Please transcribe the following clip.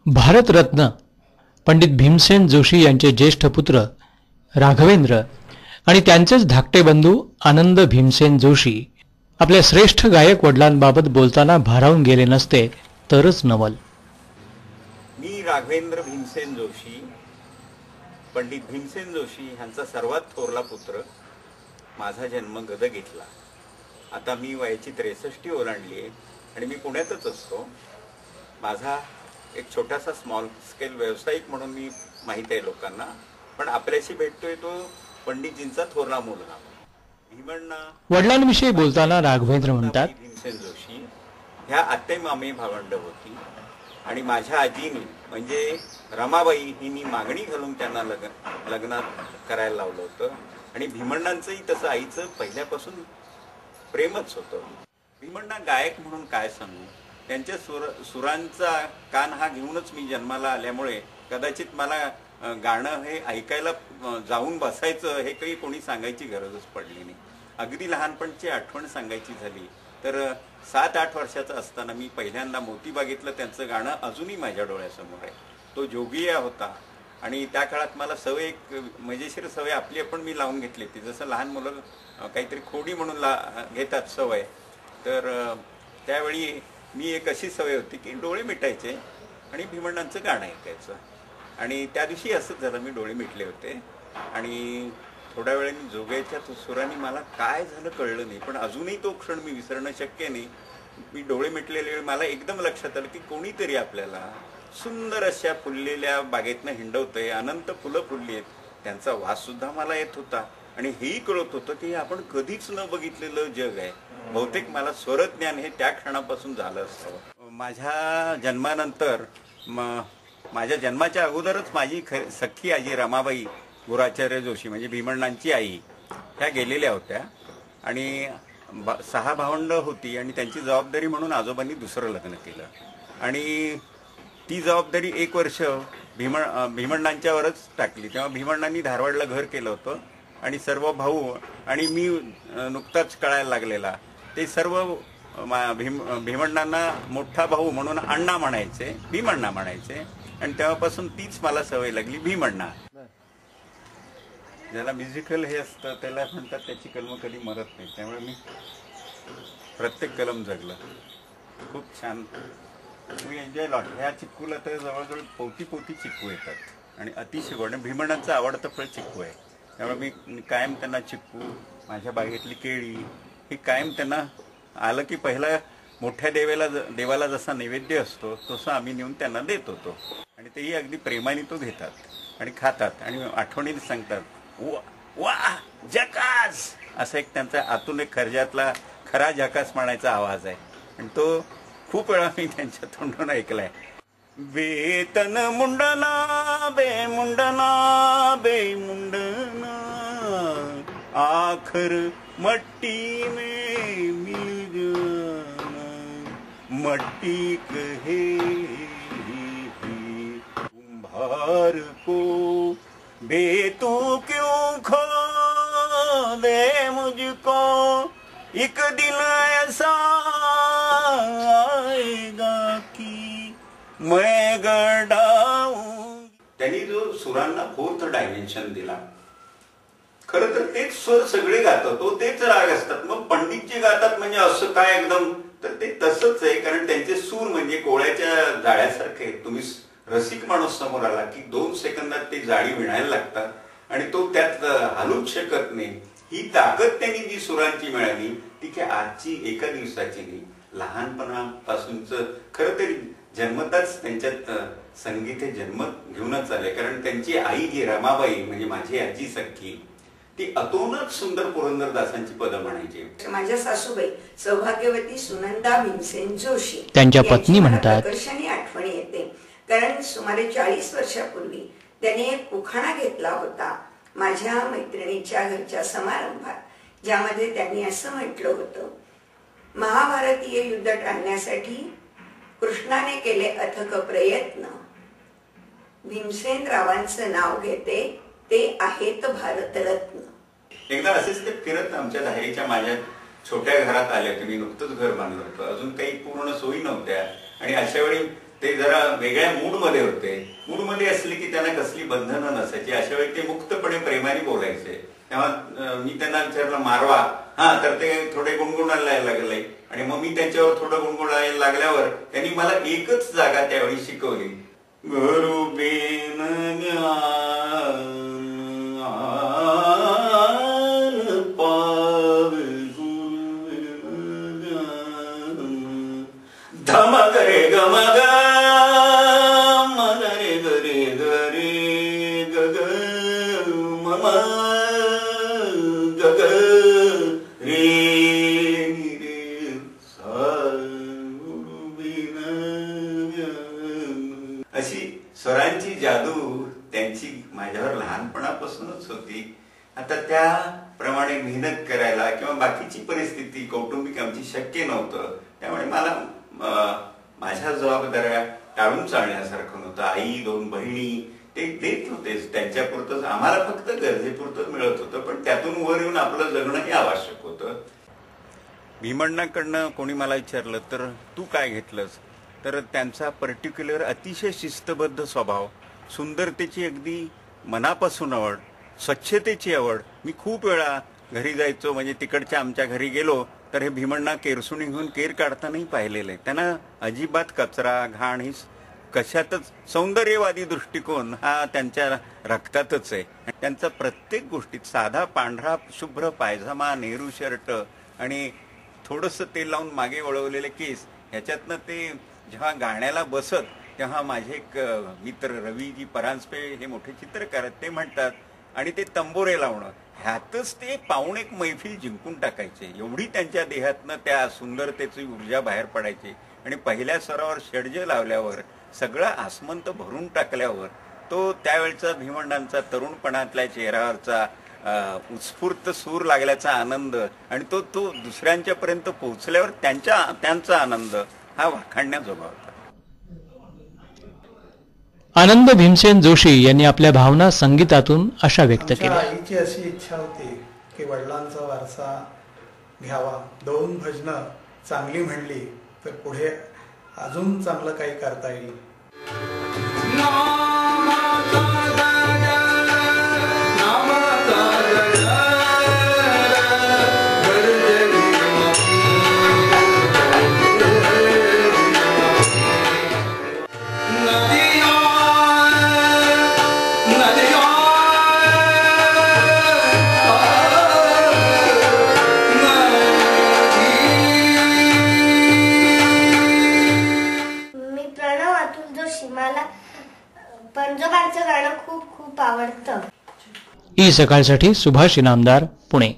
भारतरत्न पंडित भीमसेन जोशी यांचे ज्येष्ठ पुत्र राघवेंद्र आणि त्यांचेच धाकटे बंधू आनंद भीमसेन जोशी आपल्या श्रेष्ठ गायक वडिलांबाबत बोलताना भारावून गेले नसते तरच नवल. मी राघवेंद्र भीमसेन जोशी, पंडित भीमसेन जोशी यांचा सर्वात थोरला पुत्र. माझा जन्म गदगीतला. आता मी वयाची 63 ओलांडली आहे आणि मी पुण्यातच असतो. माझा एक छोटासा स्मॉल स्केल व्यावसायिक म्हणून मी माहीत आहे लोकांना, पण आपल्याशी भेटतोय तो पंडितजींचा थोरला मुलगा भीमण्णा. वडिलांविषयी बोलताना राघवेंद्र म्हणतात, भीमसेन जोशी ह्या आत्ते मामे भावंड होती आणि माझ्या आजीनी म्हणजे रमाबाई हिनी मागणी घालून त्यांना लग्नात करायला लावलं होतं. आणि भीमण्णांचंही तसं आईचं पहिल्यापासून प्रेमच होतं. भीमण्णा गायक म्हणून काय सांगू, त्यांच्या सुरांचा कान हा घेऊनच मी जन्माला आल्यामुळे कदाचित मला गाणं हे ऐकायला जाऊन बसायचं हे काही कोणी सांगायची गरजच पडली नाही. अगदी लहानपणची आठवण सांगायची झाली तर 7-8 वर्षाचा असताना मी पहिल्यांदा मोतीबागेतलं त्यांचं गाणं अजूनही माझ्या डोळ्यासमोर आहे. तो जोगिया होता आणि त्या काळात मला सवय, एक मजेशीर सवय आपली आपण मी लावून घेतली होती. जसं लहान मुलं काहीतरी खोडी म्हणून घेतात सवय, तर त्यावेळी मी एक अशी सवय होती की डोळे मिटायचे आणि भीमण्णांचं गाणं ऐकायचं. आणि त्या दिवशी असंच झालं, मी डोळे मिटले होते आणि थोड्या वेळाने जोग्याच्या सुरांनी मला काय झालं कळलं नाही, पण अजूनही तो क्षण मी विसरणं शक्य नाही. मी डोळे मिटलेले वेळ मला एकदम लक्षात आलं की कोणीतरी आपल्याला सुंदर अशा फुललेल्या बागेतनं हिंडवतंय, अनंत फुलं फुलली आहेत, त्यांचा वास सुद्धा मला येत होता आणि हेही कळत होतं की आपण कधीच न बघितलेलं जग आहे. बहुतेक मला स्वरज्ञान हे त्या क्षणापासून झालं असावं. माझ्या जन्मानंतर माझ्या जन्माच्या अगोदरच माझी सख्खी आजी रमाबाई गुराचार्य जोशी म्हणजे भीमण्णांची आई ह्या गेलेल्या होत्या आणि 6 भावंड होती आणि त्यांची जबाबदारी म्हणून आजोबांनी दुसरं लग्न केलं आणि ती जबाबदारी 1 वर्ष भीमण्णांच्यावरच टाकली. तेव्हा भीमण्णांनी धारवाडला घर केलं होतं आणि सर्व भाऊ आणि मी नुकताच कळायला लागलेला ते सर्व भीमण्णांना मोठा भाऊ म्हणून अण्णा म्हणायचे, भीमण्णा म्हणायचे आणि तेव्हापासून तीच मला सवय लागली भीमण्णा. ज्याला म्युझिकल हे असतं त्याला म्हणतात त्याची कलम कधी मरत नाही, त्यामुळे मी प्रत्येक कलम जगलं. खूप छान, मी एन्जॉय लॉट. ह्या चिक्कूला तर जवळजवळ पोती चिक्कू येतात आणि अतिशय गोड. भीमण्णांचं आवडतं फळ चिक्कू आहे, त्यामुळे मी कायम त्यांना चिक्कू, माझ्या बागेतली केळी ही कायम त्यांना आलं की पहिला मोठ्या देवाला जसा नैवेद्य असतो तसं आम्ही नेऊन त्यांना देत होतो आणि तेही अगदी प्रेमाने तो घेतात आणि खातात आणि आठवणीने सांगतात वा जकास, असं एक त्यांचा आतून एक खर्जातला खरा जकास म्हणायचा आवाज आहे आणि तो खूप वेळा मी त्यांच्या तोंडून ऐकलाय. वेतन मुंडना बे मुंडना बे मुंडना आखर मट्टी में मिल जाना, मट्टी कहे कुम्हार को बे तू क्यों खो दे मुझको, एक दिन ऐसा आएगा कि मैं गडाऊं. त्यांनी जो सुरांना 4th डायमेन्शन दिला, खरं तर तेच स्वर सगळे गातात, तो तेच राग असतात. मग पंडित जे गातात म्हणजे असं काय एकदम, तर ते तसंच आहे, कारण त्यांचे सूर म्हणजे कोळ्याच्या जाळ्यासारखे. तुम्ही रसिक माणूस समोर आला की 2 सेकंदात ते जाळी विणायला लागतात आणि तो त्यात हलूच शकत नाही. ही ताकद त्यांनी जी सुरांची मिळाली ती काय आजची एका दिवसाची नाही, लहानपणापासूनच. खरं तरी जन्मताच त्यांच्यात संगीत हे जन्म घेऊनच आले, कारण त्यांची आई जी रमाबाई म्हणजे माझी आजी सख्खी, ती अतोनात सुंदर पुरंदरदासांची पदं म्हणायची. माझ्या सासूबाई सौभाग्यवती सुनंदा भीमसेन जोशी त्यांच्या पत्नी म्हणतात, आकर्षणी आठवणी येते, कारण सुमारे 40 वर्षापूर्वी त्यांनी एक उखाणा घेतला होता माझ्या मैत्रिणीच्या घरच्या समारंभात, ज्यामध्ये त्यांनी असं म्हटलं होतं, महाभारतीय युद्ध टाळण्यासाठी कृष्णाने केले अथक प्रयत्न, भीमसेन रावांचं नाव घेते, ते आहेत भारतरत्न. एकदा असेच ते फिरत आमच्या धारीच्या माझ्या छोट्या घरात आले होते. मी नुकतंच घर बांधलं होतं, अजून काही पूर्ण सोयी नव्हत्या आणि अशा वेळी ते जरा वेगळ्या मूडमध्ये होते. मूडमध्ये असले की त्यांना कसली बंधनं नसायची. अशा वेळी ते मुक्तपणे प्रेमाने बोलायचे. तेव्हा मी त्यांना विचारलं मारवा, हा, तर ते थोडे गुणगुणायला लागले आणि मग मी त्यांच्यावर थोडं गुणगुणायला लागल्यावर त्यांनी मला एकच जागा त्यावेळी शिकवली. गुरुबेन धमगरे गमग मगरे गरे गरे गग मम गग रे रे अशी स्वरांची जादू त्यांची माझ्यावर लहानपणापासूनच होती. आता त्याप्रमाणे मेहनत करायला किंवा बाकीची परिस्थिती कौटुंबिक आमची शक्य नव्हतं. त्यामुळे मला माझ्या जबाबदाऱ्या टाळून चालण्यासारखं नव्हतं. आई, 2 बहिणी ते देत होतेच, त्यांच्यापुरतंच आम्हाला फक्त गरजेपुरतं मिळत होतं. पण त्यातून वर येऊन आपलं जगणंही आवश्यक होतं. भीमण्णाकडनं कोणी मला विचारलं तर तू काय घेतलंस, तर त्यांचा पर्टिक्युलर अतिशय शिस्तबद्ध स्वभाव, सुंदरतेची अगदी मनापासून आवड, स्वच्छतेची आवड. मी खूप वेळा घरी जायचो, म्हणजे तिकडच्या आमच्या घरी गेलो तर हे भीमण्णा केरसुणी घेऊन केर काढतानाही पाहिलेलं आहे. त्यांना अजिबात कचरा घाण ही कशातच, सौंदर्यवादी दृष्टिकोन हा त्यांच्या रक्तातच आहे. त्यांचा प्रत्येक गोष्टीत साधा पांढरा शुभ्र पायजामा, नेहरू शर्ट आणि थोडंसं तेल लावून मागे वळवलेले केस, ह्याच्यातनं ते जेव्हा गाण्याला बसत तेव्हा माझे एक मित्र रवीजी परांजपे हे मोठे चित्रकार आहेत, ते म्हणतात, आणि ते तंबोरे लावणं, ह्यातच ते पाऊण एक मैफिल जिंकून टाकायचे. एवढी त्यांच्या देहातनं त्या सुंदरतेची ऊर्जा बाहेर पडायची. आणि पहिल्या स्वरावर षड्ज लावल्यावर, सगळं आसमंत भरून टाकल्यावर, तो त्यावेळचा भीमण्णांचा तरुणपणातल्या चेहऱ्यावरचा उत्स्फूर्त सूर लागल्याचा आनंद आणि तो दुसऱ्यांच्यापर्यंत पोहोचल्यावर त्यांचा आनंद हा वाखाणण्याजोगा होता. आनंद भीमसेन जोशी यांनी आपल्या भावना संगीतातून अशा व्यक्त केल्या. आईची अशी इच्छा होती की वडिलांचा वारसा घ्यावा, 2 भजनं चांगली म्हणली तर पुढे अजून चांगलं काही करता येईल. मला पंजोबांचं गाणं खूप खूप आवडतं. ई सकाळसाठी सुभाष इनामदार, पुणे.